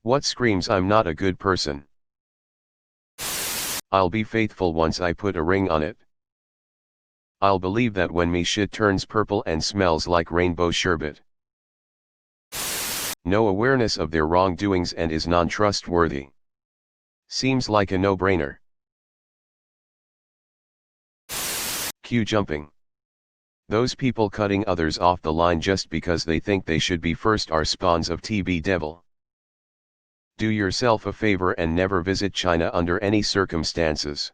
What screams I'm not a good person? I'll be faithful once I put a ring on it. I'll believe that when me shit turns purple and smells like rainbow sherbet. No awareness of their wrongdoings and is non-trustworthy. Seems like a no-brainer. Queue jumping. Those people cutting others off the line just because they think they should be first are spawns of TB devil. Do yourself a favor and never visit China under any circumstances.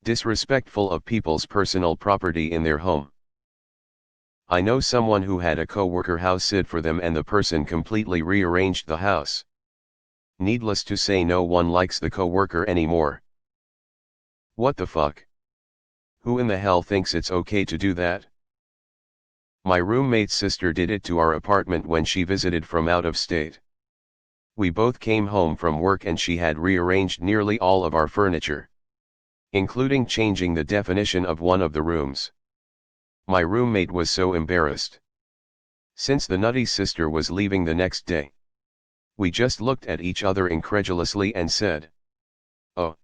Disrespectful of people's personal property in their home. I know someone who had a co-worker house sit for them and the person completely rearranged the house. Needless to say, no one likes the co-worker anymore. What the fuck? Who in the hell thinks it's okay to do that? My roommate's sister did it to our apartment when she visited from out of state. We both came home from work and she had rearranged nearly all of our furniture, including changing the definition of one of the rooms. My roommate was so embarrassed. Since the nutty sister was leaving the next day, we just looked at each other incredulously and said, "Oh,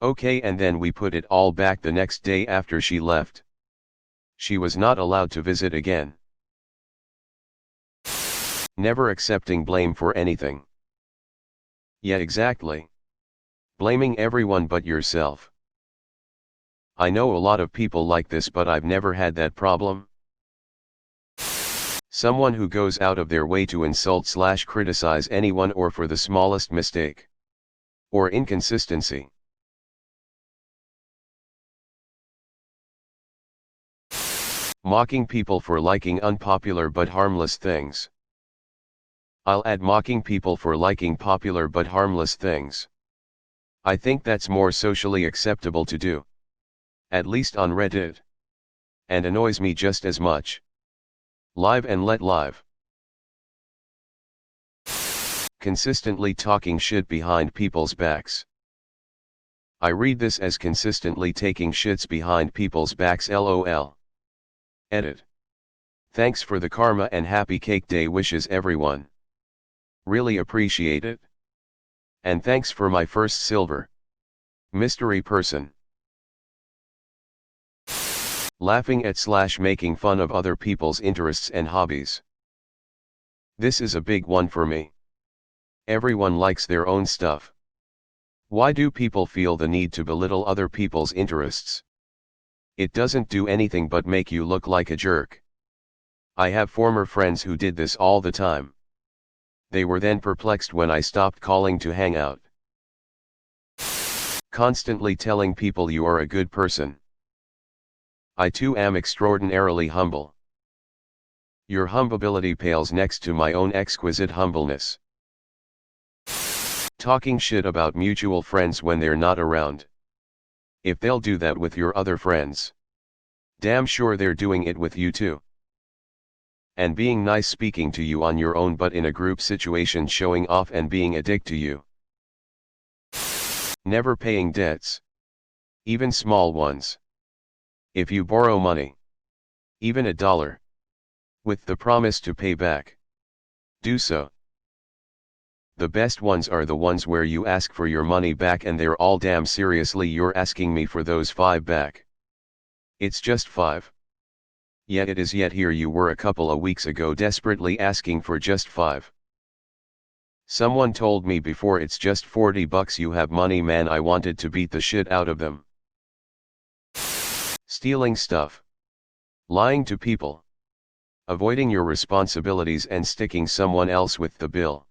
okay," and then we put it all back the next day after she left. She was not allowed to visit again. Never accepting blame for anything. Yeah, exactly. Blaming everyone but yourself. I know a lot of people like this, but I've never had that problem. Someone who goes out of their way to insult/criticize anyone or for the smallest mistake or inconsistency. Mocking people for liking unpopular but harmless things. I'll add mocking people for liking popular but harmless things. I think that's more socially acceptable to do. At least on Reddit. And annoys me just as much. Live and let live. Consistently talking shit behind people's backs. I read this as consistently taking shits behind people's backs, lol. Edit. Thanks for the karma and happy cake day wishes, everyone. Really appreciate it. And thanks for my first silver. Mystery person. Laughing at / making fun of other people's interests and hobbies. This is a big one for me. Everyone likes their own stuff. Why do people feel the need to belittle other people's interests? It doesn't do anything but make you look like a jerk. I have former friends who did this all the time. They were then perplexed when I stopped calling to hang out. Constantly telling people you are a good person. I too am extraordinarily humble. Your humbleability pales next to my own exquisite humbleness. Talking shit about mutual friends when they're not around. If they'll do that with your other friends, damn sure they're doing it with you too. And being nice speaking to you on your own, but in a group situation showing off and being a dick to you. Never paying debts. Even small ones. If you borrow money, even $1, with the promise to pay back, do so. The best ones are the ones where you ask for your money back and they're all, damn seriously, you're asking me for those $5 back? It's just $5. Yeah, it is. Yet here you were a couple of weeks ago desperately asking for just $5. Someone told me before it's just $40 you have money, man. I wanted to beat the shit out of them. Stealing stuff. Lying to people. Avoiding your responsibilities and sticking someone else with the bill.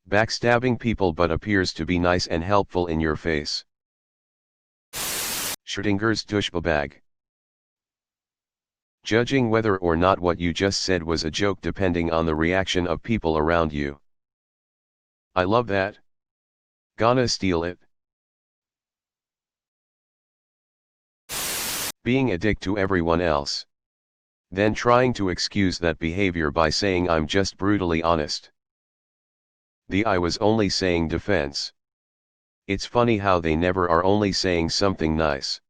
Backstabbing people but appears to be nice and helpful in your face. Schrödinger's douchebag. Judging whether or not what you just said was a joke depending on the reaction of people around you. I love that. Gonna steal it. Being a dick to everyone else. Then trying to excuse that behavior by saying I'm just brutally honest. I was only saying defense. It's funny how they never are only saying something nice.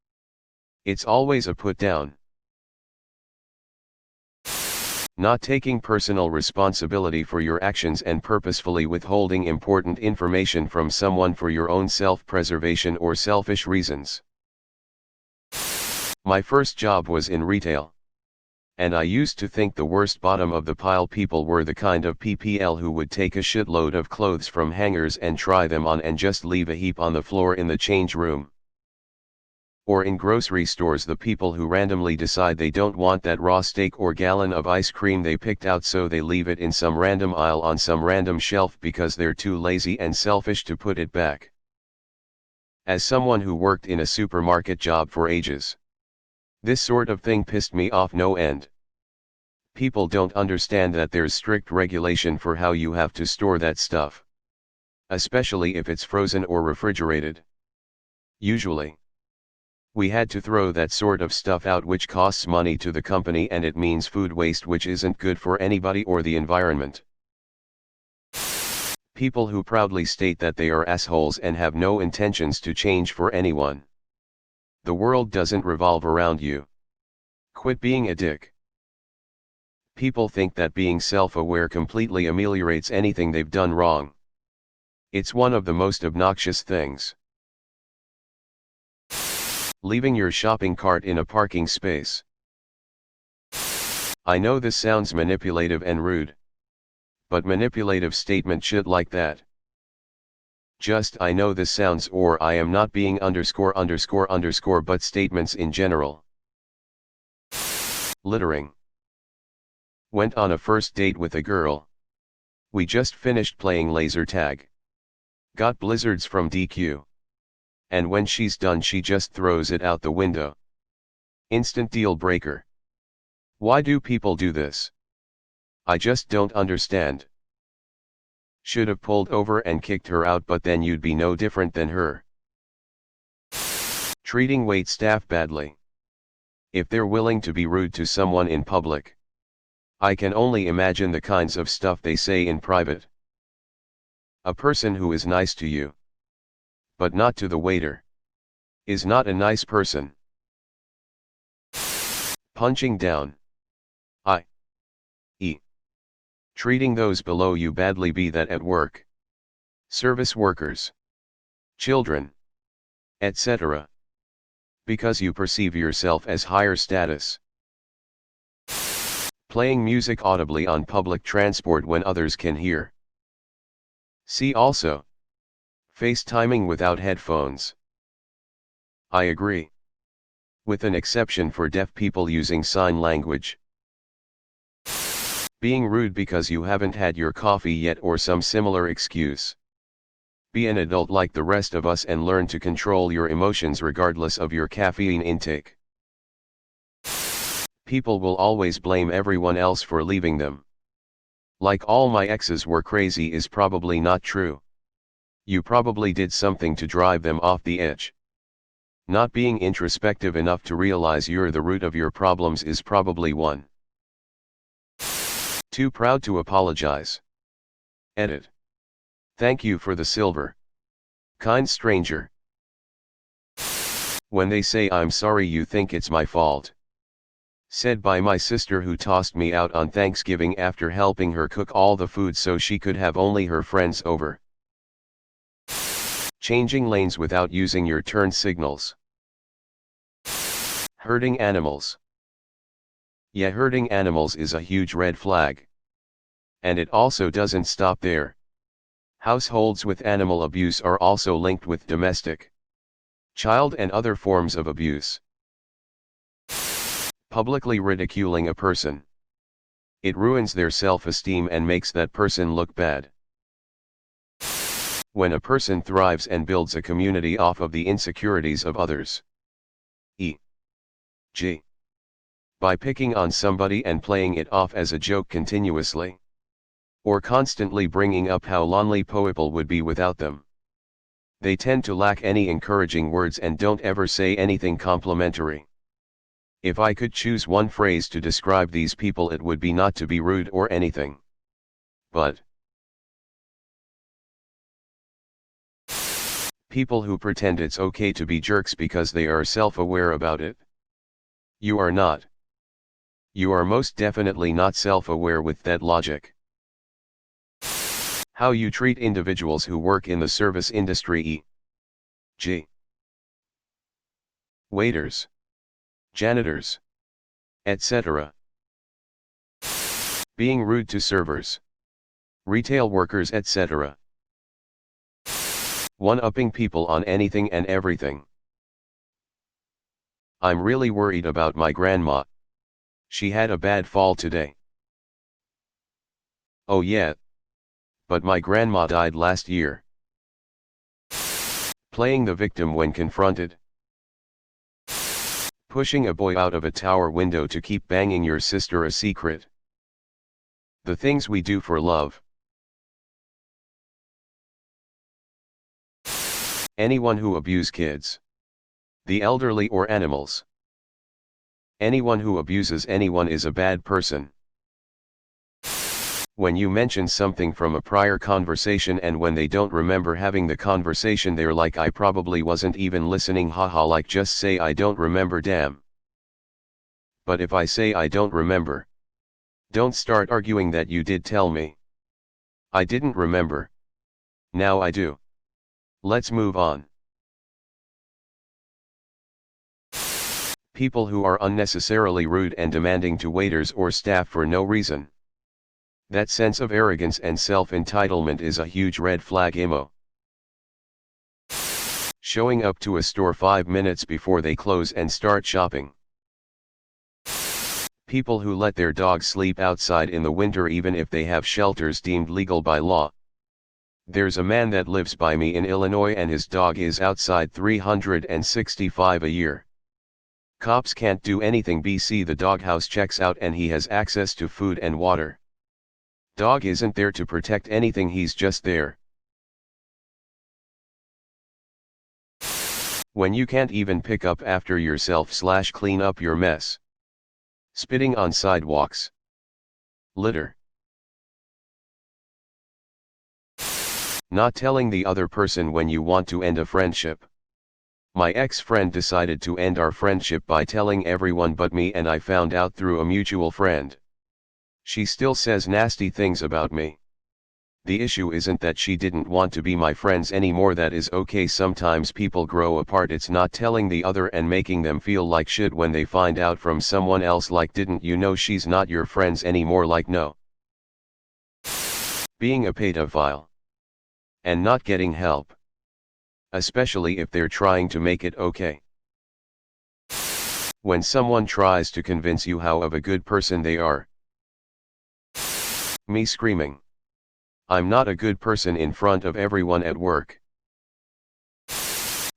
It's always a put down. Not taking personal responsibility for your actions and purposefully withholding important information from someone for your own self-preservation or selfish reasons. My first job was in retail. And I used to think the worst bottom of the pile people were the kind of PPL who would take a shitload of clothes from hangers and try them on and just leave a heap on the floor in the change room. Or in grocery stores, the people who randomly decide they don't want that raw steak or gallon of ice cream they picked out, so they leave it in some random aisle on some random shelf because they're too lazy and selfish to put it back. As someone who worked in a supermarket job for ages, this sort of thing pissed me off no end. People don't understand that there's strict regulation for how you have to store that stuff. Especially if it's frozen or refrigerated. Usually, we had to throw that sort of stuff out, which costs money to the company, and it means food waste, which isn't good for anybody or the environment. People who proudly state that they are assholes and have no intentions to change for anyone. The world doesn't revolve around you. Quit being a dick. People think that being self-aware completely ameliorates anything they've done wrong. It's one of the most obnoxious things. Leaving your shopping cart in a parking space. I know this sounds manipulative and rude. But manipulative statement shit like that. Just I know this sounds, or I am not being ____, but statements in general. Littering. Went on a first date with a girl. We just finished playing laser tag. Got blizzards from DQ. And when she's done, she just throws it out the window. Instant deal breaker. Why do people do this? I just don't understand. Should have pulled over and kicked her out, but then you'd be no different than her. Treating wait staff badly. If they're willing to be rude to someone in public, I can only imagine the kinds of stuff they say in private. A person who is nice to you, but not to the waiter, is not a nice person. Punching down. i.e. treating those below you badly, be that at work, service workers, children, etc. because you perceive yourself as higher status. Playing music audibly on public transport when others can hear. See also, FaceTiming without headphones. I agree. With an exception for deaf people using sign language. Being rude because you haven't had your coffee yet or some similar excuse. Be an adult like the rest of us and learn to control your emotions regardless of your caffeine intake. People will always blame everyone else for leaving them. Like all my exes were crazy is probably not true. You probably did something to drive them off the edge. Not being introspective enough to realize you're the root of your problems is probably one. Too proud to apologize. Edit. Thank you for the silver. Kind stranger. When they say I'm sorry, you think it's my fault. Said by my sister, who tossed me out on Thanksgiving after helping her cook all the food so she could have only her friends over. Changing lanes without using your turn signals. Hurting animals. Yeah, hurting animals is a huge red flag. And it also doesn't stop there. Households with animal abuse are also linked with domestic, child and other forms of abuse. Publicly ridiculing a person. It ruins their self-esteem and makes that person look bad. When a person thrives and builds a community off of the insecurities of others. E.g. by picking on somebody and playing it off as a joke continuously. Or constantly bringing up how lonely people would be without them. They tend to lack any encouraging words and don't ever say anything complimentary. If I could choose one phrase to describe these people, it would be not to be rude or anything, but people who pretend it's okay to be jerks because they are self-aware about it. You are not. You are most definitely not self-aware with that logic. How you treat individuals who work in the service industry, e.g. waiters, janitors, etc. Being rude to servers, retail workers, etc. One-upping people on anything and everything. I'm really worried about my grandma. She had a bad fall today. Oh yeah. But my grandma died last year. Playing the victim when confronted. Pushing a boy out of a tower window to keep banging your sister a secret. The things we do for love. Anyone who abuse kids, the elderly or animals. Anyone who abuses anyone is a bad person. When you mention something from a prior conversation and when they don't remember having the conversation, they're like, I probably wasn't even listening, haha, like just say I don't remember, damn. But if I say I don't remember, don't start arguing that you did tell me. I didn't remember. Now I do. Let's move on. People who are unnecessarily rude and demanding to waiters or staff for no reason. That sense of arrogance and self-entitlement is a huge red flag, emo. Showing up to a store 5 minutes before they close and start shopping. People who let their dogs sleep outside in the winter even if they have shelters deemed legal by law. There's a man that lives by me in Illinois and his dog is outside 365 a year. Cops can't do anything. BC, the doghouse checks out and he has access to food and water. Dog isn't there to protect anything, he's just there. When you can't even pick up after yourself / clean up your mess. Spitting on sidewalks. Litter. Not telling the other person when you want to end a friendship. My ex-friend decided to end our friendship by telling everyone but me, and I found out through a mutual friend. She still says nasty things about me. The issue isn't that she didn't want to be my friends anymore, that is okay, sometimes people grow apart, it's not telling the other and making them feel like shit when they find out from someone else, like didn't you know she's not your friends anymore, like no. Being a pedophile. And not getting help. Especially if they're trying to make it okay. When someone tries to convince you how of a good person they are. Me screaming. I'm not a good person in front of everyone at work.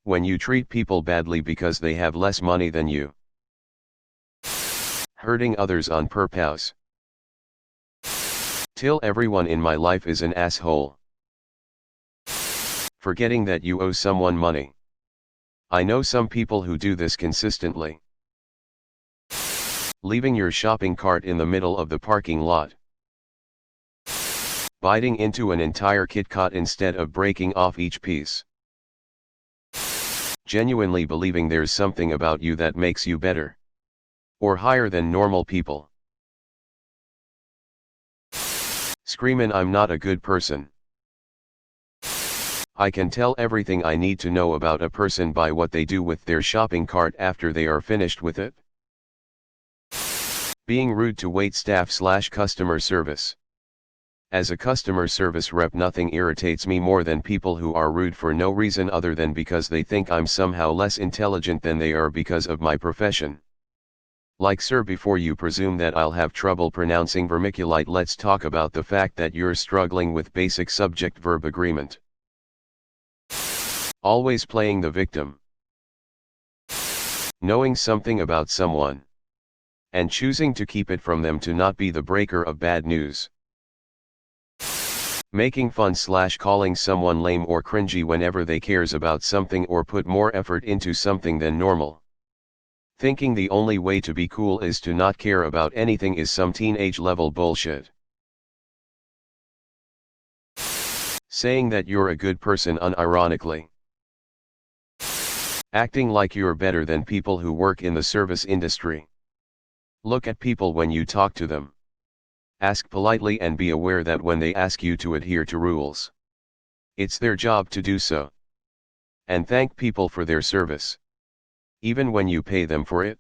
When you treat people badly because they have less money than you. Hurting others on purpose. Till everyone in my life is an asshole. Forgetting that you owe someone money. I know some people who do this consistently. Leaving your shopping cart in the middle of the parking lot. Biting into an entire KitKat instead of breaking off each piece. Genuinely believing there's something about you that makes you better. Or higher than normal people. Screamin' I'm not a good person. I can tell everything I need to know about a person by what they do with their shopping cart after they are finished with it. Being rude to wait staff / customer service. As a customer service rep, nothing irritates me more than people who are rude for no reason other than because they think I'm somehow less intelligent than they are because of my profession. Like, sir, before you presume that I'll have trouble pronouncing vermiculite, let's talk about the fact that you're struggling with basic subject-verb agreement. Always playing the victim. Knowing something about someone. And choosing to keep it from them to not be the breaker of bad news. Making fun / calling someone lame or cringy whenever they cares about something or put more effort into something than normal. Thinking the only way to be cool is to not care about anything is some teenage level bullshit. Saying that you're a good person unironically. Acting like you're better than people who work in the service industry. Look at people when you talk to them. Ask politely and be aware that when they ask you to adhere to rules, it's their job to do so. And thank people for their service, even when you pay them for it.